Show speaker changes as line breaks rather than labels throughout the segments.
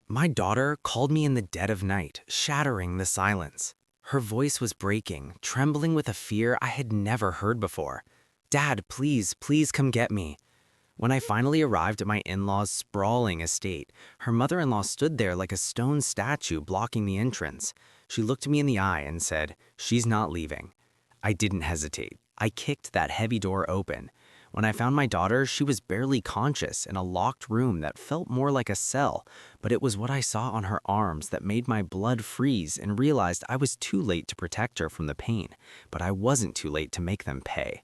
My daughter called me in the dead of night, shattering the silence. Her voice was breaking, trembling with a fear I had never heard before. "Dad, please, please come get me." When I finally arrived at my in-laws' sprawling estate, her mother-in-law stood there like a stone statue blocking the entrance. She looked me in the eye and said, "She's not leaving." I didn't hesitate. I kicked that heavy door open. When I found my daughter, she was barely conscious in a locked room that felt more like a cell, but it was what I saw on her arms that made my blood freeze and realized I was too late to protect her from the pain, but I wasn't too late to make them pay.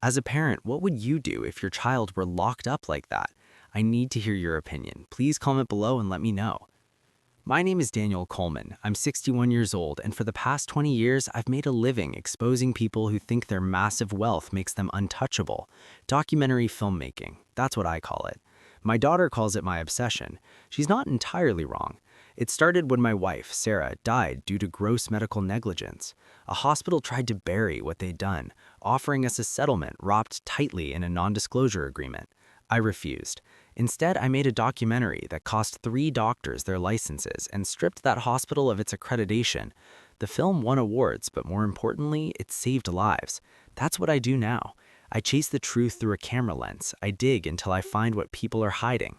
As a parent, what would you do if your child were locked up like that? I need to hear your opinion. Please comment below and let me know. My name is Daniel Coleman. I'm 61 years old, and for the past 20 years, I've made a living exposing people who think their massive wealth makes them untouchable. Documentary filmmaking, that's what I call it. My daughter calls it my obsession. She's not entirely wrong. It started when my wife, Sarah, died due to gross medical negligence. A hospital tried to bury what they'd done, offering us a settlement wrapped tightly in a non-disclosure agreement. I refused. Instead, I made a documentary that cost 3 doctors their licenses and stripped that hospital of its accreditation. The film won awards, but more importantly, it saved lives. That's what I do now. I chase the truth through a camera lens. I dig until I find what people are hiding.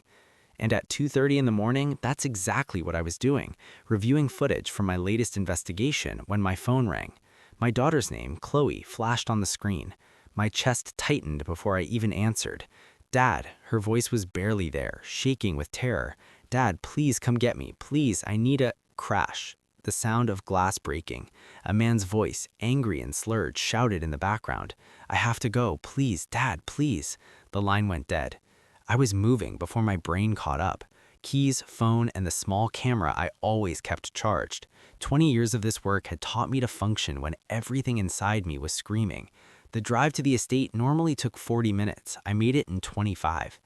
And at 2:30 in the morning, that's exactly what I was doing, reviewing footage from my latest investigation when my phone rang. My daughter's name, Chloe, flashed on the screen. My chest tightened before I even answered. "Dad," her voice was barely there, shaking with terror. "Dad, please come get me. Please, I need a—" Crash. The sound of glass breaking. A man's voice, angry and slurred, shouted in the background. "I have to go. Please, Dad, please." The line went dead. I was moving before my brain caught up. Keys, phone, and the small camera I always kept charged. 20 years of this work had taught me to function when everything inside me was screaming. The drive to the estate normally took 40 minutes. I made it in 25.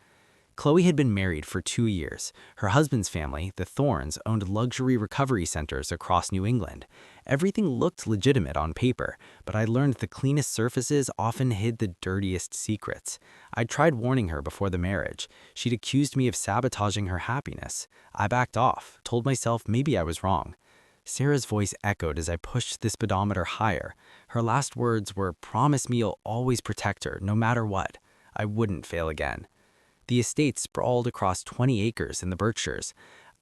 Chloe had been married for 2 years. Her husband's family, the Thorns, owned luxury recovery centers across New England. Everything looked legitimate on paper, but I learned the cleanest surfaces often hid the dirtiest secrets. I'd tried warning her before the marriage. She'd accused me of sabotaging her happiness. I backed off, told myself maybe I was wrong. Sarah's voice echoed as I pushed the speedometer higher. Her last words were, "Promise me you'll always protect her, no matter what." I wouldn't fail again. The estate sprawled across 20 acres in the Berkshires.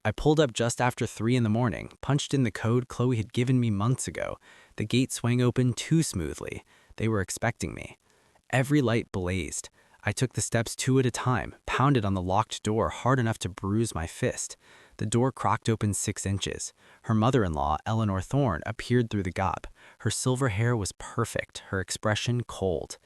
I pulled up just after 3 in the morning, punched in the code Chloe had given me months ago. The gate swung open too smoothly. They were expecting me. Every light blazed. I took the steps 2 at a time, pounded on the locked door hard enough to bruise my fist. The door cracked open 6 inches. Her mother-in-law, Eleanor Thorne, appeared through the gap. Her silver hair was perfect, her expression cold.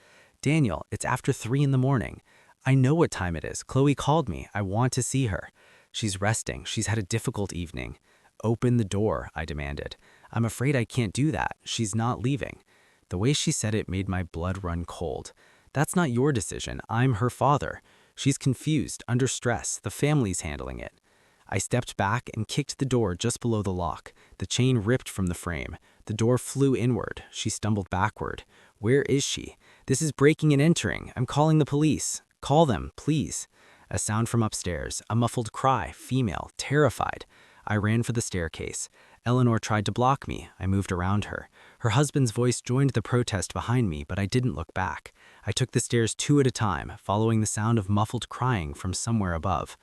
"Daniel, it's after 3 in the morning. I know what time it is. Chloe called me. I want to see her. She's resting. She's had a difficult evening." "Open the door," I demanded. "I'm afraid I can't do that. She's not leaving." The way she said it made my blood run cold. "That's not your decision. I'm her father. She's confused, under stress. The family's handling it." I stepped back and kicked the door just below the lock. The chain ripped from the frame. The door flew inward. She stumbled backward. "Where is she? This is breaking and entering. I'm calling the police." "Call them, please." A sound from upstairs, a muffled cry, female, terrified. I ran for the staircase. Eleanor tried to block me. I moved around her. Her husband's voice joined the protest behind me, but I didn't look back. I took the stairs 2 at a time, following the sound of muffled crying from somewhere above.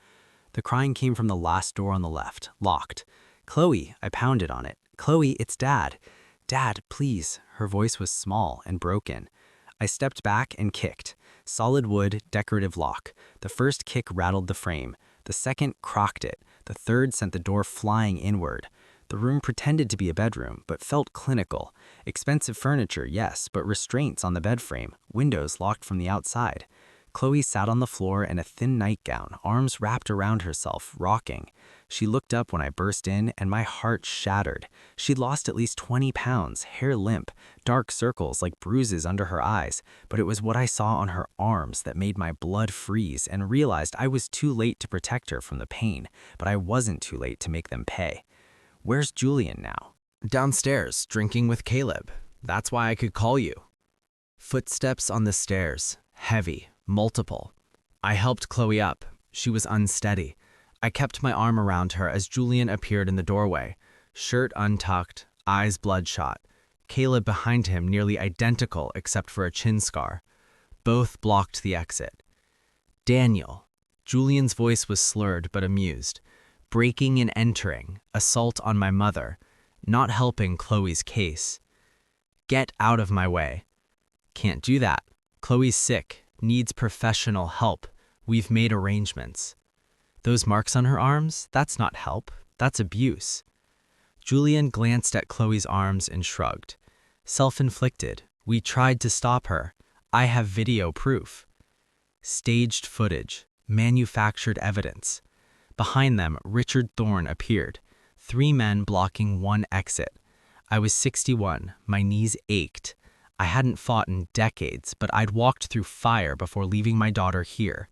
The crying came from the last door on the left, locked. "Chloe," I pounded on it. "Chloe, it's Dad." "Dad, please." Her voice was small and broken. I stepped back and kicked. Solid wood, decorative lock. The first kick rattled the frame. The second crocked it. The third sent the door flying inward. The room pretended to be a bedroom, but felt clinical. Expensive furniture, yes, but restraints on the bed frame. Windows locked from the outside. Chloe sat on the floor in a thin nightgown, arms wrapped around herself, rocking. She looked up when I burst in, and my heart shattered. She'd lost at least 20 pounds, hair limp, dark circles like bruises under her eyes, but it was what I saw on her arms that made my blood freeze and realized I was too late to protect her from the pain, but I wasn't too late to make them pay. "Where's Julian now?" "Downstairs, drinking with Caleb. That's why I could call you." Footsteps on the stairs, heavy. Multiple. I helped Chloe up. She was unsteady. I kept my arm around her as Julian appeared in the doorway, shirt untucked, eyes bloodshot. Caleb behind him, nearly identical except for a chin scar. Both blocked the exit. Daniel. Julian's voice was slurred but amused. Breaking and entering, assault on my mother, not helping Chloe's case. Get out of my way. Can't do that. Chloe's sick, needs professional help. We've made arrangements. Those marks on her arms, that's not help, that's abuse. Julian glanced at Chloe's arms and shrugged. Self-inflicted. We tried to stop her. I have video proof. Staged footage. Manufactured evidence. Behind them, Richard Thorne appeared. 3 men blocking one exit. I was 61. My knees ached. I hadn't fought in decades, but I'd walked through fire before leaving my daughter here.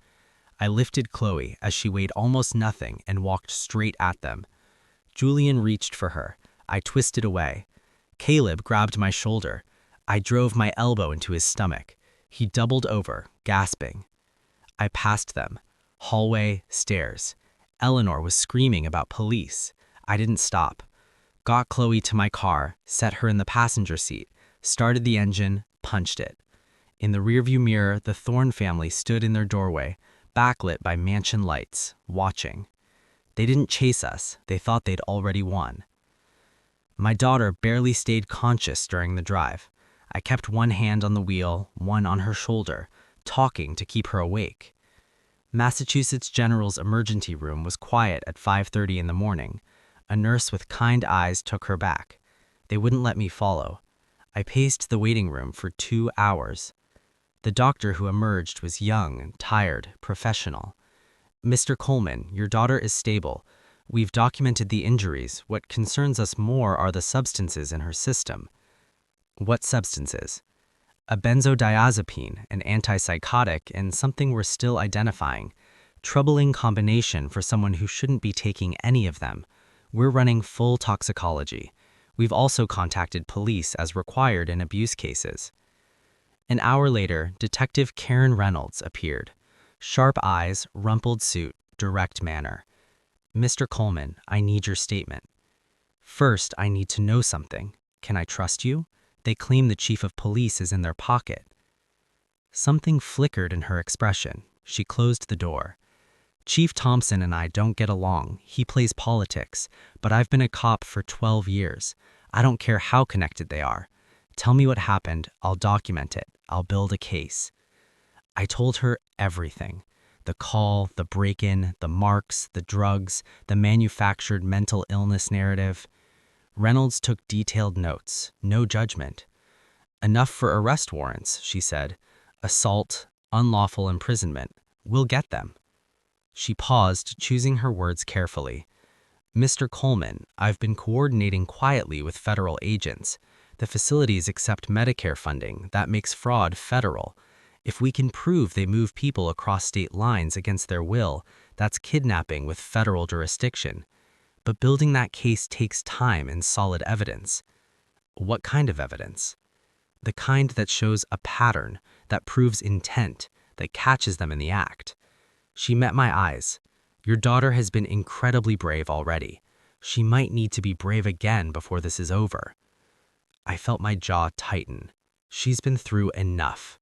I lifted Chloe as she weighed almost nothing and walked straight at them. Julian reached for her. I twisted away. Caleb grabbed my shoulder. I drove my elbow into his stomach. He doubled over, gasping. I passed them. Hallway, stairs. Eleanor was screaming about police. I didn't stop. Got Chloe to my car, set her in the passenger seat, started the engine, punched it. In the rearview mirror, the Thorne family stood in their doorway, backlit by mansion lights, watching. They didn't chase us. They thought they'd already won. My daughter barely stayed conscious during the drive. I kept one hand on the wheel, one on her shoulder, talking to keep her awake. Massachusetts General's emergency room was quiet at 5:30 in the morning. A nurse with kind eyes took her back. They wouldn't let me follow. I paced the waiting room for 2 hours. The doctor who emerged was young, tired, professional. Mr. Coleman, your daughter is stable. We've documented the injuries. What concerns us more are the substances in her system. What substances? A benzodiazepine, an antipsychotic, and something we're still identifying. Troubling combination for someone who shouldn't be taking any of them. We're running full toxicology. We've also contacted police as required in abuse cases. An hour later, Detective Karen Reynolds appeared. Sharp eyes, rumpled suit, direct manner. Mr. Coleman, I need your statement. First, I need to know something. Can I trust you? They claim the chief of police is in their pocket. Something flickered in her expression. She closed the door. Chief Thompson and I don't get along. He plays politics, but I've been a cop for 12 years. I don't care how connected they are. Tell me what happened. I'll document it. I'll build a case. I told her everything. The call, the break-in, the marks, the drugs, the manufactured mental illness narrative. Reynolds took detailed notes, no judgment. Enough for arrest warrants, she said. Assault, unlawful imprisonment. We'll get them. She paused, choosing her words carefully. Mr. Coleman, I've been coordinating quietly with federal agents. The facilities accept Medicare funding. That makes fraud federal. If we can prove they move people across state lines against their will, that's kidnapping with federal jurisdiction. But building that case takes time and solid evidence. What kind of evidence? The kind that shows a pattern, that proves intent, that catches them in the act. She met my eyes. Your daughter has been incredibly brave already. She might need to be brave again before this is over. I felt my jaw tighten. She's been through enough.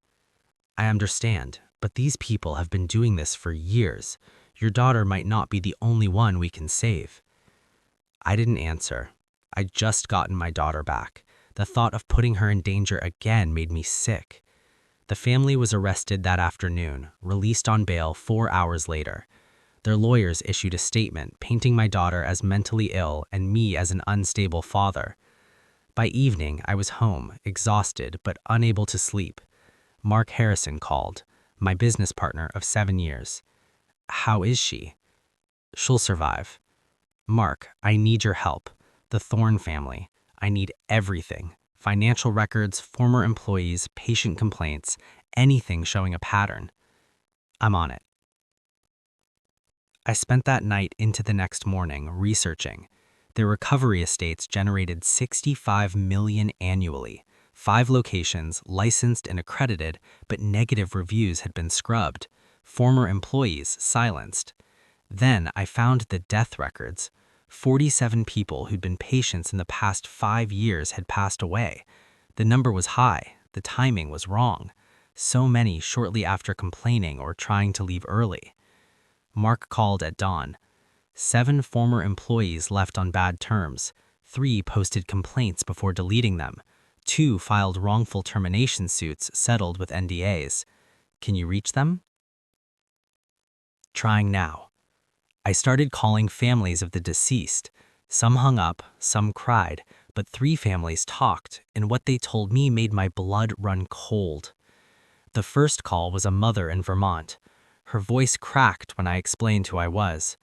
I understand, but these people have been doing this for years. Your daughter might not be the only one we can save. I didn't answer. I'd just gotten my daughter back. The thought of putting her in danger again made me sick. The family was arrested that afternoon, released on bail 4 hours later. Their lawyers issued a statement painting my daughter as mentally ill and me as an unstable father. By evening, I was home, exhausted but unable to sleep. Mark Harrison called, my business partner of 7 years. How is she? She'll survive. Mark, I need your help. The Thorne family. I need everything. Financial records, former employees, patient complaints, anything showing a pattern. I'm on it. I spent that night into the next morning researching. Their recovery estates generated $65 million annually. 5 locations, licensed and accredited, but negative reviews had been scrubbed. Former employees silenced. Then I found the death records. 47 people who'd been patients in the past 5 years had passed away. The number was high, the timing was wrong. So many shortly after complaining or trying to leave early. Mark called at dawn. 7 former employees left on bad terms. 3 posted complaints before deleting them. 2 filed wrongful termination suits settled with NDAs. Can you reach them? Trying now. I started calling families of the deceased. Some hung up, some cried, but 3 families talked, and what they told me made my blood run cold. The first call was a mother in Vermont. Her voice cracked when I explained who I was.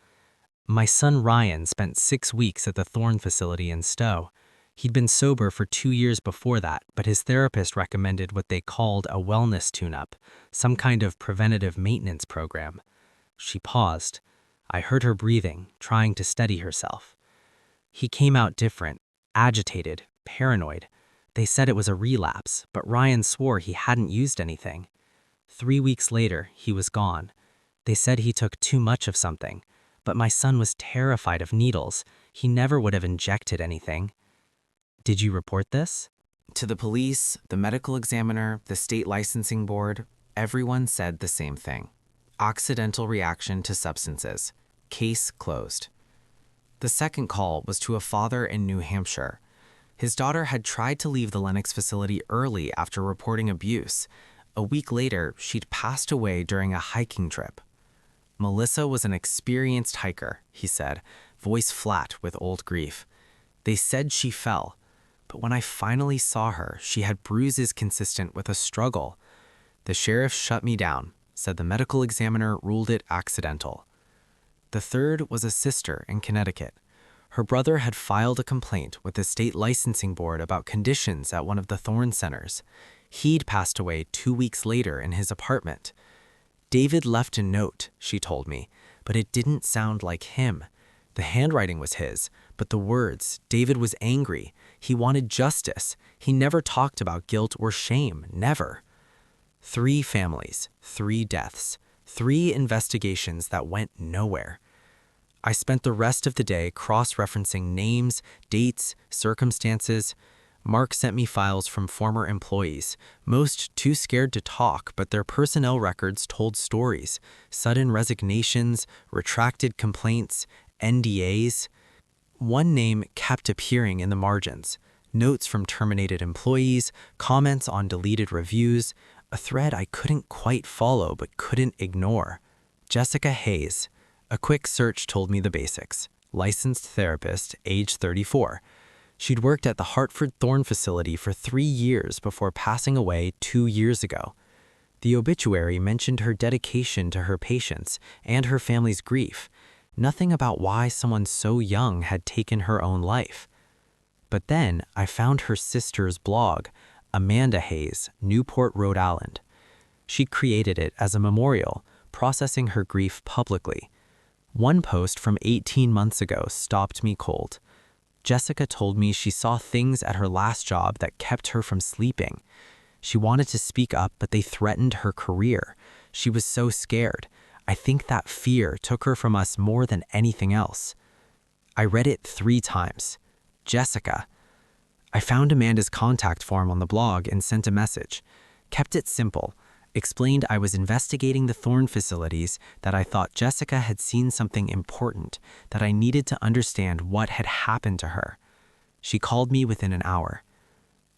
My son Ryan spent 6 weeks at the Thorne facility in Stowe. He'd been sober for 2 years before that, but his therapist recommended what they called a wellness tune-up, some kind of preventative maintenance program. She paused. I heard her breathing, trying to steady herself. He came out different, agitated, paranoid. They said it was a relapse, but Ryan swore he hadn't used anything. 3 weeks later, he was gone. They said he took too much of something, but my son was terrified of needles. He never would have injected anything. Did you report this? To the police, the medical examiner, the state licensing board, everyone said the same thing. Accidental reaction to substances. Case closed. The second call was to a father in New Hampshire. His daughter had tried to leave the Lennox facility early after reporting abuse. A week later, she'd passed away during a hiking trip. Melissa was an experienced hiker, he said, voice flat with old grief. They said she fell, but when I finally saw her, she had bruises consistent with a struggle. The sheriff shut me down, said the medical examiner ruled it accidental. The third was a sister in Connecticut. Her brother had filed a complaint with the state licensing board about conditions at one of the Thorne centers. He'd passed away 2 weeks later in his apartment. David left a note, she told me, but it didn't sound like him. The handwriting was his, but the words, David was angry. He wanted justice. He never talked about guilt or shame, never. 3 families, 3 deaths, 3 investigations that went nowhere. I spent the rest of the day cross-referencing names, dates, circumstances. Mark sent me files from former employees, most too scared to talk, but their personnel records told stories, sudden resignations, retracted complaints, NDAs. One name kept appearing in the margins, notes from terminated employees, comments on deleted reviews, a thread I couldn't quite follow but couldn't ignore. Jessica Hayes. A quick search told me the basics. Licensed therapist, age 34. She'd worked at the Hartford Thorne facility for 3 years before passing away 2 years ago. The obituary mentioned her dedication to her patients and her family's grief. Nothing about why someone so young had taken her own life. But then I found her sister's blog, Amanda Hayes, Newport, Rhode Island. She created it as a memorial, processing her grief publicly. One post from 18 months ago stopped me cold. Jessica told me she saw things at her last job that kept her from sleeping. She wanted to speak up, but they threatened her career. She was so scared. I think that fear took her from us more than anything else. I read it 3 times. Jessica. I found Amanda's contact form on the blog and sent a message. Kept it simple. Explained I was investigating the Thorne facilities, that I thought Jessica had seen something important, that I needed to understand what had happened to her. She called me within an hour.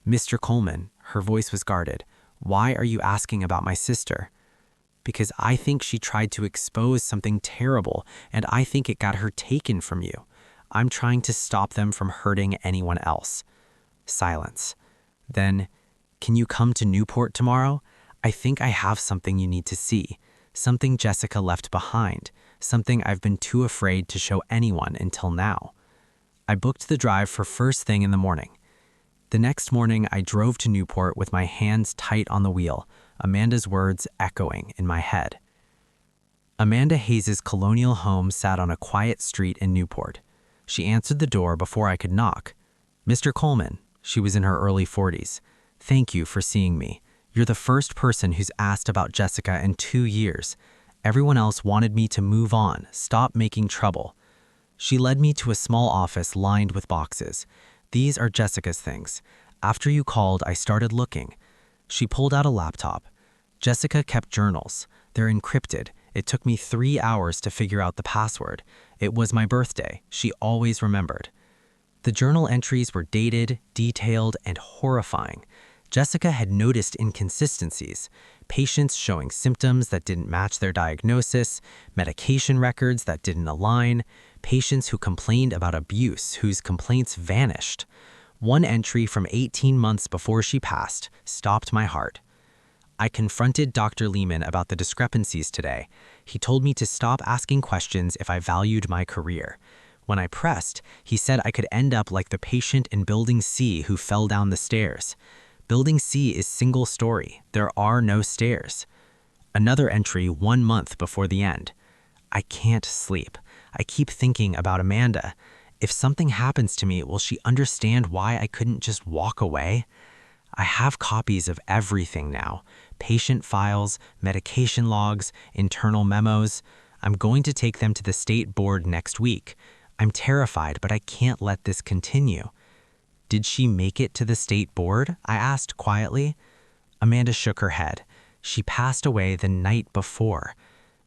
Mr. Coleman, her voice was guarded. Why are you asking about my sister? Because I think she tried to expose something terrible, and I think it got her taken from you. I'm trying to stop them from hurting anyone else. Silence. Then, can you come to Newport tomorrow? I think I have something you need to see, something Jessica left behind, something I've been too afraid to show anyone until now. I booked the drive for first thing in the morning. The next morning, I drove to Newport with my hands tight on the wheel, Amanda's words echoing in my head. Amanda Hayes' colonial home sat on a quiet street in Newport. She answered the door before I could knock. Mr. Coleman, she was in her early 40s. Thank you for seeing me. You're the first person who's asked about Jessica in 2 years.
Everyone else wanted me to move on, stop making trouble. She led me to a small office lined with boxes. These are Jessica's things. After you called, I started looking. She pulled out a laptop. Jessica kept journals. They're encrypted. It took me 3 hours to figure out the password. It was my birthday. She always remembered. The journal entries were dated, detailed, and horrifying. Jessica had noticed inconsistencies, patients showing symptoms that didn't match their diagnosis, medication records that didn't align, patients who complained about abuse whose complaints vanished. One entry from 18 months before she passed stopped my heart. I confronted Dr. Lehman about the discrepancies today. He told me to stop asking questions if I valued my career. When I pressed, he said I could end up like the patient in Building C who fell down the stairs. Building C is single story. There are no stairs. Another entry 1 month before the end. I can't sleep. I keep thinking about Amanda. If something happens to me, will she understand why I couldn't just walk away? I have copies of everything now. Patient files, medication logs, internal memos. I'm going to take them to the state board next week. I'm terrified, but I can't let this continue. Did she make it to the state board? I asked quietly. Amanda shook her head. She passed away the night before.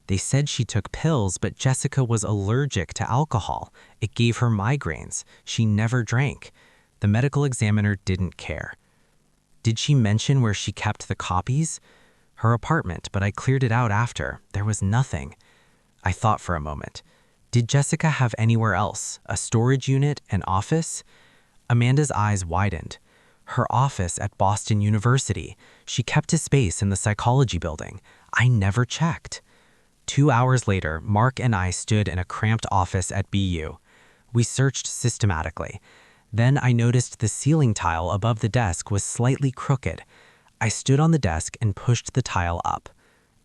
They said she took pills, but Jessica was allergic to alcohol. It gave her migraines. She never drank. The medical examiner didn't care. Did she mention where she kept the copies? Her apartment, but I cleared it out after. There was nothing. I thought for a moment. Did Jessica have anywhere else? A storage unit? An office? Amanda's eyes widened. Her office at Boston University. She kept a space in the psychology building. I never checked. 2 hours later, Mark and I stood in a cramped office at BU. We searched systematically. Then I noticed the ceiling tile above the desk was slightly crooked. I stood on the desk and pushed the tile up.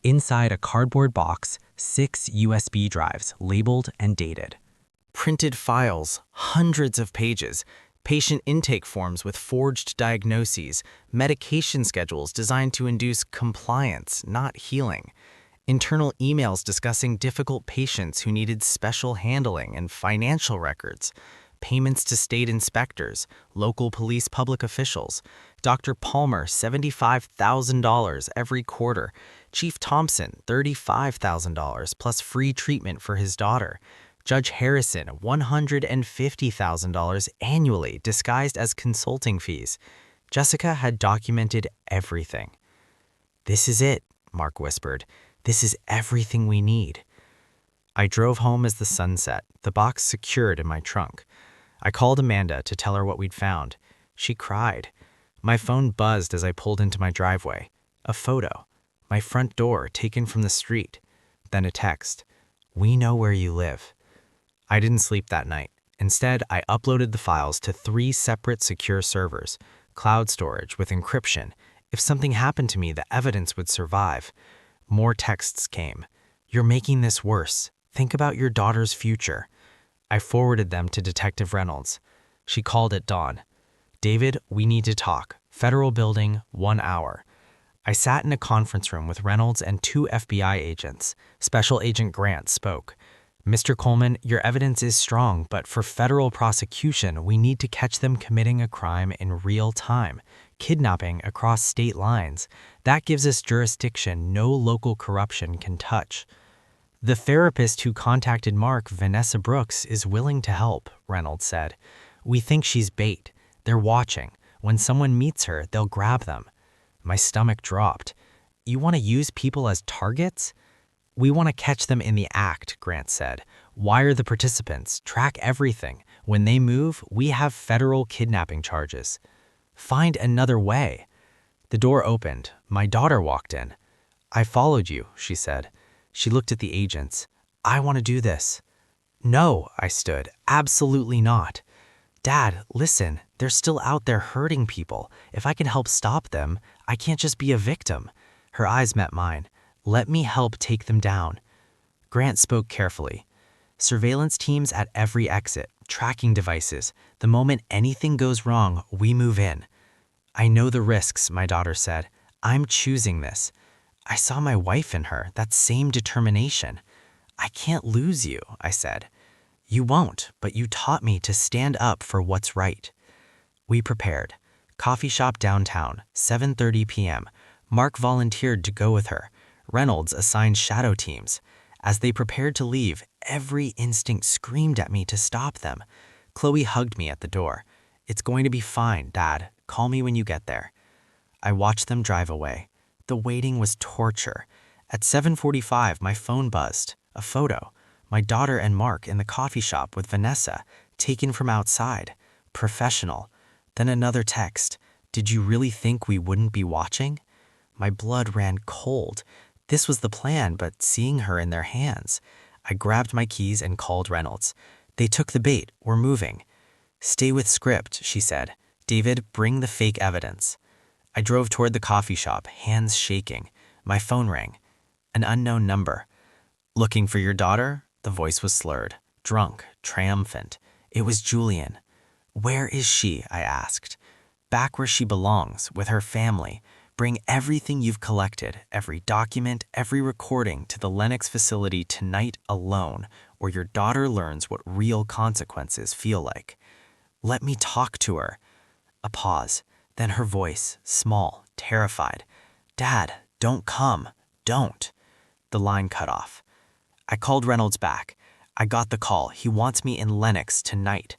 Inside a cardboard box, 6 USB drives, labeled and dated. Printed files, hundreds of pages, patient intake forms with forged diagnoses, medication schedules designed to induce compliance, not healing, internal emails discussing difficult patients who needed special handling and financial records, payments to state inspectors, local police public officials, Dr. Palmer $75,000 every quarter, Chief Thompson $35,000 plus free treatment for his daughter, Judge Harrison $150,000 annually disguised as consulting fees. Jessica had documented everything. "This is it," Mark whispered. "This is everything we need." I drove home as the sun set, the box secured in my trunk. I called Amanda to tell her what we'd found. She cried. My phone buzzed as I pulled into my driveway. A photo. My front door taken from the street. Then a text. "We know where you live." I didn't sleep that night. Instead, I uploaded the files to 3 separate secure servers, cloud storage with encryption. If something happened to me, the evidence would survive. More texts came. "You're making this worse. Think about your daughter's future." I forwarded them to Detective Reynolds. She called at dawn. "David, we need to talk. Federal building, 1 hour." I sat in a conference room with Reynolds and 2 FBI agents. Special Agent Grant spoke. "Mr. Coleman, your evidence is strong, but for federal prosecution, we need to catch them committing a crime in real time, kidnapping across state lines. That gives us jurisdiction no local corruption can touch." "The therapist who contacted Mark, Vanessa Brooks, is willing to help," Reynolds said. "We think she's bait. They're watching. When someone meets her, they'll grab them." My stomach dropped. "You want to use people as targets?" "We want to catch them in the act," Grant said. "Wire the participants, track everything. When they move, we have federal kidnapping charges." "Find another way." The door opened. My daughter walked in. "I followed you," she said. She looked at the agents. "I want to do this." "No," I stood. "Absolutely not." "Dad, listen. They're still out there hurting people. If I can help stop them, I can't just be a victim." Her eyes met mine. "Let me help take them down." Grant spoke carefully. "Surveillance teams at every exit, tracking devices. The moment anything goes wrong, we move in." "I know the risks," my daughter said. "I'm choosing this."
I saw my wife in her, that same determination. I can't lose you, I said. You won't, but you taught me to stand up for what's right. We prepared. Coffee shop downtown, 7:30 p.m. Mark volunteered to go with her. Reynolds assigned shadow teams. As they prepared to leave, every instinct screamed at me to stop them. Chloe hugged me at the door. It's going to be fine, Dad. Call me when you get there. I watched them drive away. The waiting was torture. At 7:45, my phone buzzed. A photo. My daughter and Mark in the coffee shop with Vanessa, taken from outside. Professional. Then another text. Did you really think we wouldn't be watching? My blood ran cold. This was the plan, but seeing her in their hands. I grabbed my keys and called Reynolds. They took the bait. We're moving. Stay with script, she said. David, bring the fake evidence. I drove toward the coffee shop, hands shaking. My phone rang. An unknown number. Looking for your daughter? The voice was slurred, drunk, triumphant. It was Julian. Where is she? I asked. Back where she belongs, with her family. Bring everything you've collected, every document, every recording to the Lennox facility tonight alone, or your daughter learns what real consequences feel like. Let me talk to her. A pause, then her voice, small, terrified. Dad, don't come. Don't. The line cut off. I called Reynolds back. I got the call. He wants me in Lennox tonight.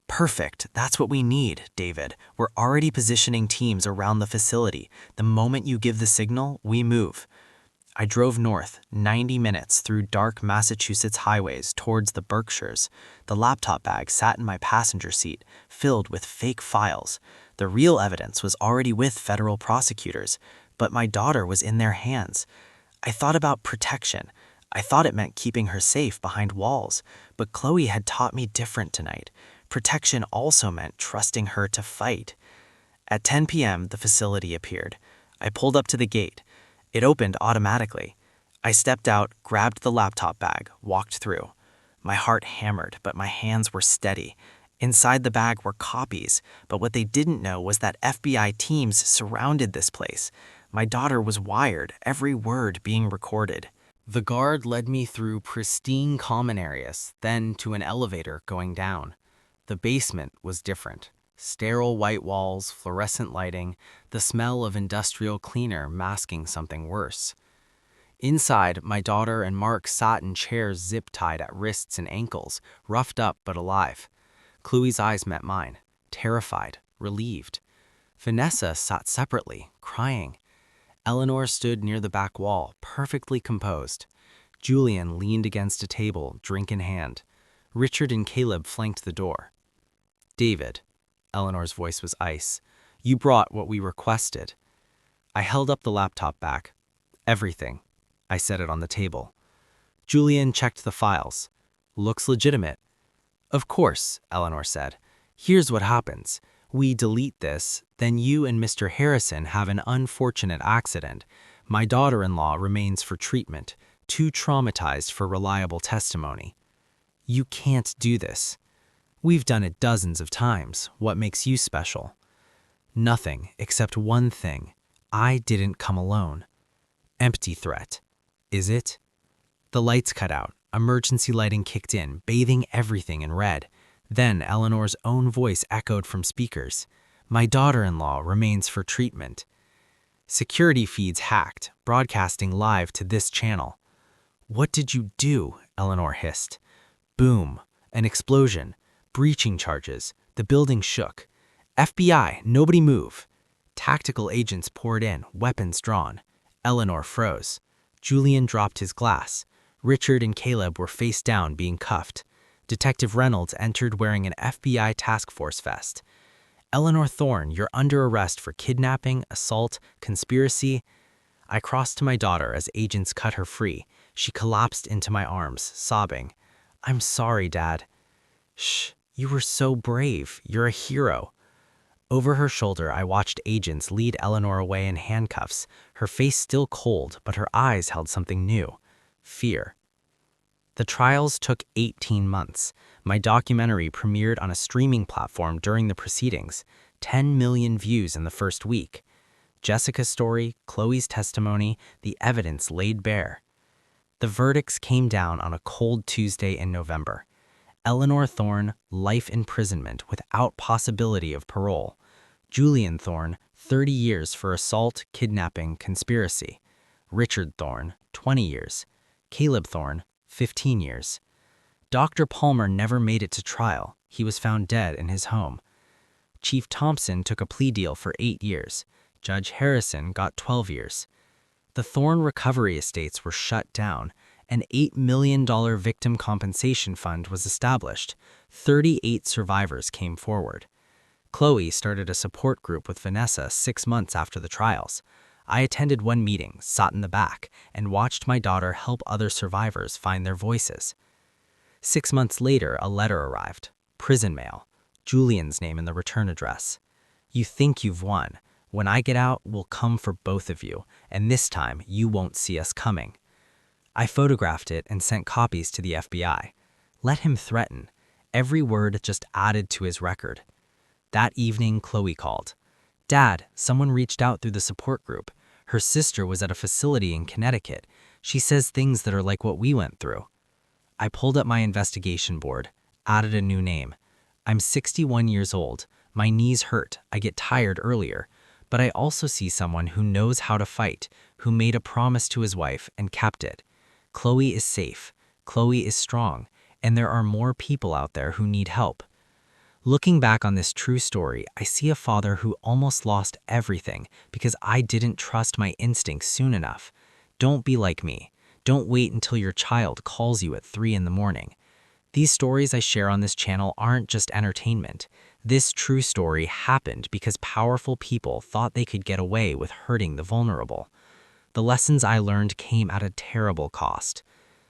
Perfect. That's what we need, David. We're already positioning teams around the facility. The moment you give the signal, we move. I drove north, 90 minutes through dark Massachusetts highways towards the Berkshires. The laptop bag sat in my passenger seat, filled with fake files. The real evidence was already with federal prosecutors, but my daughter was in their hands. I thought about protection. I thought it meant keeping her safe behind walls, but Chloe had taught me different tonight. Protection also meant trusting her to fight. At 10 p.m., the facility appeared. I pulled up to the gate. It opened automatically. I stepped out, grabbed the laptop bag, walked through. My heart hammered, but my hands were steady. Inside the bag were copies, but what they didn't know was that FBI teams surrounded this place. My daughter was wired, every word being recorded. The guard led me through pristine common areas, then to an elevator going down. The basement was different. Sterile white walls, fluorescent lighting, the smell of industrial cleaner masking something worse. Inside, my daughter and Mark sat in chairs zip-tied at wrists and ankles, roughed up but alive. Chloe's eyes met mine, terrified, relieved. Vanessa sat separately, crying. Eleanor stood near the back wall, perfectly composed. Julian leaned against a table, drink in hand. Richard and Caleb flanked the door. David, Eleanor's voice was ice, you brought what we requested. I held up the laptop back. Everything. I set it on the table. Julian checked the files. Looks legitimate. Of course, Eleanor said. Here's what happens. We delete this, then you and Mr. Harrison have an unfortunate accident. My daughter-in-law remains for treatment, too traumatized for reliable testimony. You can't do this. We've done it dozens of times. What makes you special? Nothing, except one thing. I didn't come alone. Empty threat. Is it? The lights cut out. Emergency lighting kicked in, bathing everything in red. Then Eleanor's own voice echoed from speakers. My daughter-in-law remains for treatment. Security feeds hacked, broadcasting live to this channel. What did you do? Eleanor hissed. Boom. An explosion. Breaching charges. The building shook. FBI, nobody move. Tactical agents poured in, weapons drawn. Eleanor froze. Julian dropped his glass. Richard and Caleb were face down being cuffed. Detective Reynolds entered wearing an FBI task force vest. Eleanor Thorne, you're under arrest for kidnapping, assault, conspiracy. I crossed to my daughter as agents cut her free. She collapsed into my arms, sobbing. I'm sorry, Dad. Shh, you were so brave. You're a hero. Over her shoulder, I watched agents lead Eleanor away in handcuffs, her face still cold, but her eyes held something new. Fear. The trials took 18 months. My documentary premiered on a streaming platform during the proceedings, 10 million views in the first week. Jessica's story, Chloe's testimony, the evidence laid bare. The verdicts came down on a cold Tuesday in November. Eleanor Thorne, life imprisonment without possibility of parole. Julian Thorne, 30 years for assault, kidnapping, conspiracy. Richard Thorne, 20 years. Caleb Thorne, 15 years. Dr. Palmer never made it to trial. He was found dead in his home. Chief Thompson took a plea deal for 8 years. Judge Harrison got 12 years. The Thorne recovery estates were shut down. An $8 million victim compensation fund was established. 38 survivors came forward. Chloe started a support group with Vanessa 6 months after the trials. I attended one meeting, sat in the back, and watched my daughter help other survivors find their voices. 6 months later, a letter arrived. Prison mail. Julian's name in the return address. You think you've won. When I get out, we'll come for both of you, and this time you won't see us coming. I photographed it and sent copies to the FBI. Let him threaten. Every word just added to his record. That evening, Chloe called. Dad, someone reached out through the support group. Her sister was at a facility in Connecticut. She says things that are like what we went through. I pulled up my investigation board, added a new name. I'm 61 years old. My knees hurt. I get tired earlier. But I also see someone who knows how to fight, who made a promise to his wife and kept it. Chloe is safe. Chloe is strong. And there are more people out there who need help. Looking back on this true story, I see a father who almost lost everything because I didn't trust my instincts soon enough. Don't be like me. Don't wait until your child calls you at 3 in the morning. These stories I share on this channel aren't just entertainment. This true story happened because powerful people thought they could get away with hurting the vulnerable. The lessons I learned came at a terrible cost.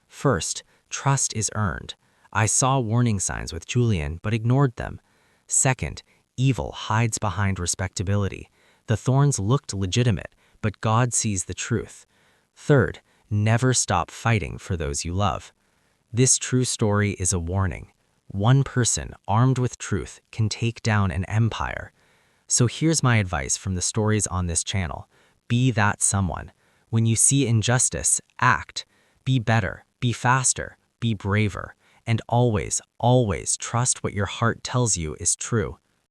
First, trust is earned. I saw warning signs with Julian but ignored them. Second, evil hides behind respectability. The Thornes looked legitimate, but God sees the truth. Third, never stop fighting for those you love. This true story is a warning. One person armed with truth can take down an empire. So here's my advice from the stories on this channel. Be that someone. When you see injustice, act. Be better, be faster, be braver. And always, always trust what your heart tells you is true.